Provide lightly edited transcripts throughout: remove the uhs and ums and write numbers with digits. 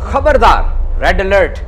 खबरदार, red alert.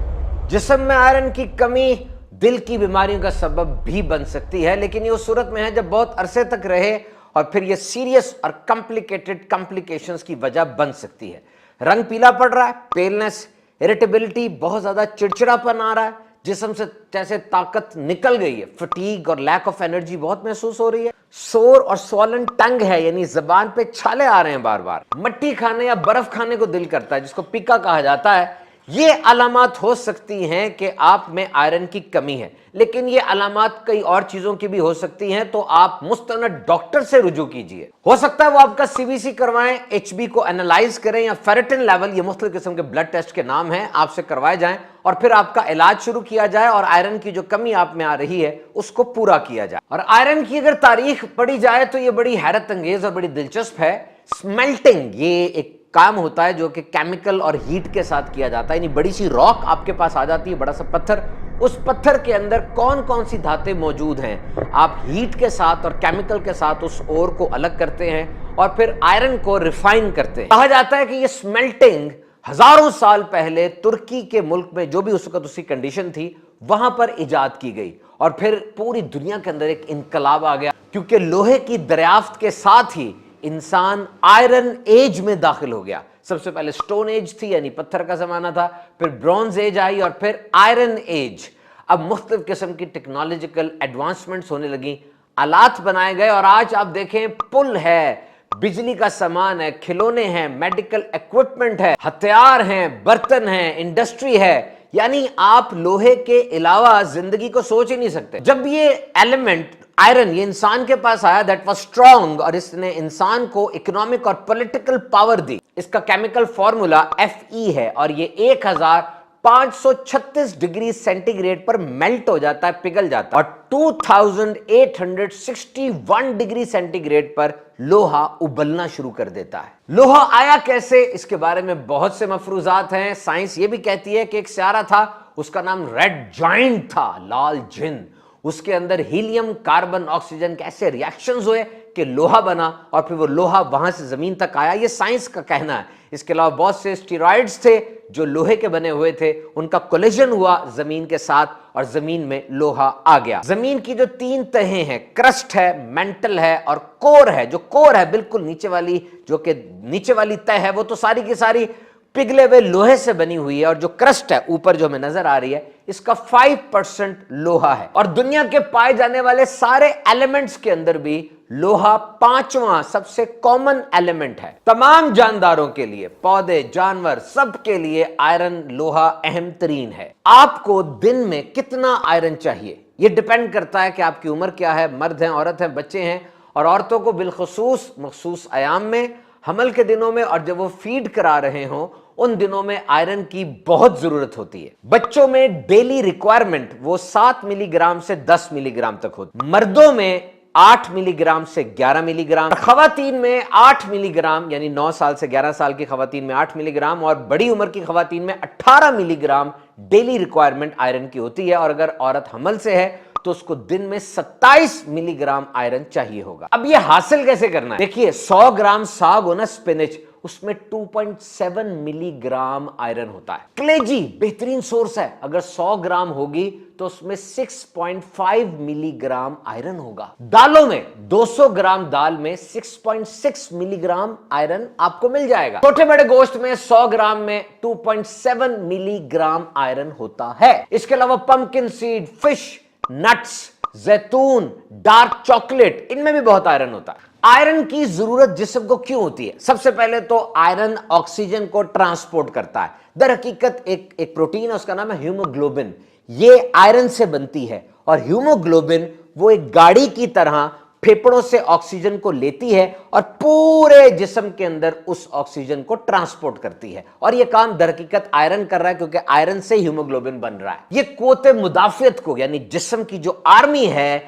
जिस्म में आयरन की कमी दिल की बीमारियों का सबब भी बन सकती है, लेकिन ये उस सूरत में है जब बहुत अरसे तक रहे और फिर ये सीरियस और कॉम्प्लिकेटेड कॉम्प्लिकेशंस की वजह बन सकती है। रंग पीला पड़ रहा है, पेलनेस, इरिटेबिलिटी, बहुत ज्यादा चिड़चिड़ापन आ रहा है, जिस्म से जैसे ताकत निकल गई है, फटीग और लैक ऑफ एनर्जी बहुत महसूस हो रही है, सोर और स्वॉलन टंग है, यानी जबान पे छाले आ रहे हैं बार बार, मट्टी खाने या बर्फ खाने को दिल करता है जिसको पिका कहा जाता है। ये अलामत हो सकती हैं कि आप में आयरन की कमी है, लेकिन ये अलामत कई और चीजों की भी हो सकती हैं, तो आप मुस्तनद डॉक्टर से रुजू कीजिए। हो सकता है वो आपका सीबीसी करवाएं, एचबी को एनालाइज करें या फेरेटिन लेवल, ये मुख्तलिफ किस्म के ब्लड टेस्ट के नाम हैं, आपसे करवाए जाएं और फिर आपका इलाज शुरू किया जाए और आयरन की जो कमी आप में आ रही है उसको पूरा किया जाए। और आयरन की अगर तारीख पढ़ी जाए तो ये बड़ी हैरत अंगेज और बड़ी दिलचस्प है। स्मेल्टिंग ये एक काम होता है जो कि केमिकल और हीट के साथ किया जाता है, यानी बड़ी सी रॉक आपके पास आ जाती है, बड़ा सा पत्थर, उस पत्थर के अंदर कौन कौन सी धातें मौजूद हैं, आप हीट के साथ और केमिकल के साथ उस ओर को अलग करते हैं और फिर आयरन को रिफाइन करते हैं। कहा जाता है कि ये स्मेल्टिंग हजारों साल पहले तुर्की के मुल्क में, जो भी उस वक्त उसकी कंडीशन थी, वहां पर इजाद की गई और फिर पूरी दुनिया के अंदर एक इनकलाब आ गया, क्योंकि लोहे की दरियाफ्त के साथ ही इंसान आयरन एज में दाखिल हो गया। सबसे पहले स्टोन एज थी, यानी पत्थर का जमाना था, फिर ब्रॉन्ज एज आई और फिर आयरन एज। अब मुख्तलिफ किस्म की टेक्नोलॉजिकल एडवांसमेंट्स होने लगी, आलात बनाए गए और आज आप देखें पुल है, बिजली का सामान है, खिलौने हैं, मेडिकल इक्विपमेंट है, हथियार हैं, बर्तन हैं, इंडस्ट्री है, यानी आप लोहे के अलावा जिंदगी को सोच ही नहीं सकते। जब ये एलिमेंट आयरन ये इंसान के पास आया, दैट वाज स्ट्रॉन्ग, और इसने इंसान को इकोनॉमिक और पॉलिटिकल पावर दी। इसका केमिकल फॉर्मूला Fe है और ये 1536 डिग्री सेंटीग्रेड पर मेल्ट हो जाता है, पिघल जाता है, और 2861 डिग्री सेंटीग्रेड पर लोहा उबलना शुरू कर देता है। लोहा आया कैसे, इसके बारे में बहुत से मफरूजात हैं। साइंस ये भी कहती है कि एक सियारा था, उसका नाम रेड जायंट था, लाल जिन, उसके अंदर हीलियम, कार्बन, ऑक्सीजन के ऐसे रिएक्शंस हुए कि लोहा बना और फिर वो लोहा वहां से जमीन तक आया। ये साइंस का कहना है। इसके अलावा बहुत से स्टीरॉइड्स थे जो लोहे के बने हुए थे, उनका कोलिजन हुआ जमीन के साथ और जमीन में लोहा आ गया। जमीन की जो 3 तहें हैं, क्रस्ट है, मेंटल है और कोर है। जो कोर है बिल्कुल नीचे वाली, जो कि नीचे वाली तह है, वो तो सारी की सारी पिघले हुए लोहे से बनी हुई है, और जो क्रस्ट है ऊपर जो हमें नजर आ रही है, इसका 5% लोहा है। और दुनिया के पाए जाने वाले सारे एलिमेंट्स के अंदर भी लोहा 5वां सबसे कॉमन एलिमेंट है। तमाम जानदारों के लिए, पौधे, जानवर, सब के लिए आयरन, लोहा अहम तरीन है। आपको दिन में कितना आयरन चाहिए, यह डिपेंड करता है कि आपकी उम्र क्या है, मर्द हैं, औरत हैं, बच्चे हैं, और औरतों को बिलखुसूस मखसूस आयाम में, हमल के दिनों में और जब वो फीड करा रहे हों, उन दिनों में आयरन की बहुत जरूरत होती है। बच्चों में डेली रिक्वायरमेंट वो 7 मिलीग्राम से 10 मिलीग्राम तक होती है, मर्दों में 8 मिलीग्राम से 11 मिलीग्राम, खवातीन में 8 मिलीग्राम, यानी 9 साल से 11 साल की खवातीन में 8 मिलीग्राम, और बड़ी उम्र की खवातीन में 18 मिलीग्राम डेली रिक्वायरमेंट आयरन की होती है। और अगर औरत हमल से है तो उसको दिन में 27 मिलीग्राम आयरन चाहिए होगा। अब ये हासिल कैसे करना है? देखिए, 100 ग्राम साग हो ना, स्पिनच, उसमें 2.7 मिलीग्राम आयरन होता है। कलेजी बेहतरीन सोर्स है, अगर 100 ग्राम होगी तो उसमें 6.5 मिलीग्राम आयरन होगा। दालों में 200 ग्राम दाल में 6.6 मिलीग्राम आयरन आपको मिल जाएगा। छोटे बड़े गोश्त में 100 ग्राम में 2.7 मिलीग्राम आयरन होता है। इसके अलावा पंपकिन सीड, फिश, नट्स, जैतून, डार्क चॉकलेट, इनमें भी बहुत आयरन होता है। आयरन की जरूरत जिस्म को क्यों होती है? सबसे पहले तो आयरन ऑक्सीजन को ट्रांसपोर्ट करता है। दर हकीकत एक प्रोटीन है, उसका नाम है हीमोग्लोबिन, ये आयरन से बनती है। और हीमोग्लोबिन वो एक गाड़ी की तरह फेफड़ों से ऑक्सीजन को लेती है और पूरे जिस्म के अंदर उस ऑक्सीजन को ट्रांसपोर्ट करती है। और यह काम दर हकीकत आयरन कर रहा है, क्योंकि आयरन से हीमोग्लोबिन बन रहा है। यह क़ुव्वत मुदाफ़ियत को, यानी जिस्म की जो आर्मी है,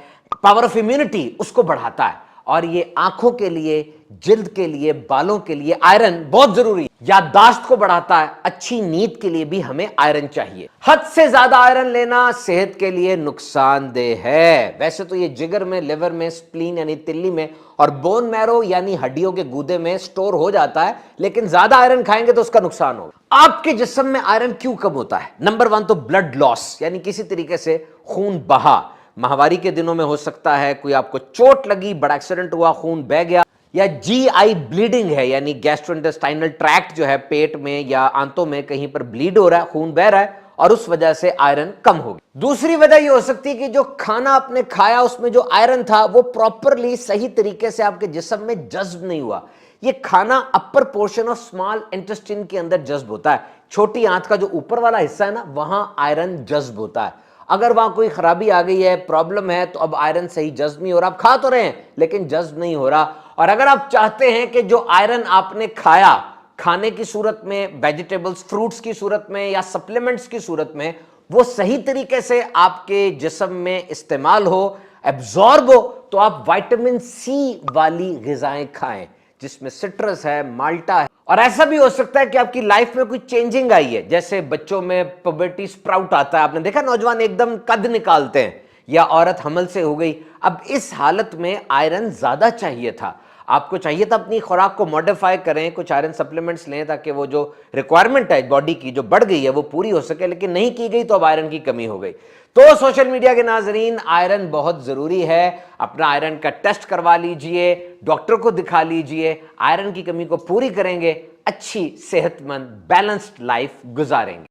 पावर ऑफ इम्यूनिटी, उसको बढ़ाता है। और ये आंखों के लिए, जिल्द के लिए, बालों के लिए आयरन बहुत जरूरी है। याददाश्त को बढ़ाता है, अच्छी नींद के लिए भी हमें आयरन चाहिए। हद से ज्यादा आयरन लेना सेहत के लिए नुकसानदेह है। वैसे तो ये जिगर में, लिवर में, स्प्लीन यानी तिल्ली में और बोन मैरो यानी हड्डियों के गूदे में स्टोर हो जाता है, लेकिन ज्यादा आयरन खाएंगे तो उसका नुकसान होगा। आपके जिस्म में आयरन क्यों कम होता है? नंबर 1 तो ब्लड लॉस, यानी किसी तरीके से खून बहा। माहवारी के दिनों में हो सकता है, कोई आपको चोट लगी, बड़ा एक्सीडेंट हुआ, खून बह गया, या जीआई ब्लीडिंग है, यानी गैस्ट्रोइंटेस्टाइनल ट्रैक्ट जो है, पेट में या आंतों में कहीं पर ब्लीड हो रहा है, खून बह रहा है और उस वजह से आयरन कम होगी। दूसरी वजह यह हो सकती है कि जो खाना आपने खाया उसमें जो आयरन था वो प्रॉपरली सही तरीके से आपके जिस्म में जज्ब नहीं हुआ। ये खाना upper portion of small intestine के अंदर जज्ब होता है। छोटी आंत का जो ऊपर वाला हिस्सा है ना, वहां आयरन जज्ब होता है। अगर वहां कोई खराबी आ गई है, प्रॉब्लम है, तो अब आयरन सही जज्ब नहीं हो रहा। आप खा तो रहे हैं लेकिन जज्ब नहीं हो रहा। और अगर आप चाहते हैं कि जो आयरन आपने खाया, खाने की सूरत में, वेजिटेबल्स, फ्रूट्स की सूरत में या सप्लीमेंट्स की सूरत में, वो सही तरीके से आपके जिस्म में इस्तेमाल हो, एब्जॉर्ब हो, तो आप विटामिन सी वाली ग़िज़ाएं खाएं, जिसमें सिट्रस है, माल्टा है। और ऐसा भी हो सकता है कि आपकी लाइफ में कोई चेंजिंग आई है, जैसे बच्चों में पुबर्टी स्प्राउट आता है, आपने देखा नौजवान एकदम कद निकालते हैं, या औरत हमल से हो गई। अब इस हालत में आयरन ज्यादा चाहिए था। आपको चाहिए था अपनी खुराक को मॉडिफाई करें, कुछ आयरन सप्लीमेंट्स लें ताकि वो जो रिक्वायरमेंट है बॉडी की जो बढ़ गई है वो पूरी हो सके, लेकिन नहीं की गई तो अब आयरन की कमी हो गई। तो सोशल मीडिया के नाजरीन, आयरन बहुत जरूरी है। अपना आयरन का टेस्ट करवा लीजिए, डॉक्टर को दिखा लीजिए। आयरन की कमी को पूरी करेंगे, अच्छी सेहतमंद बैलेंस्ड लाइफ गुजारेंगे।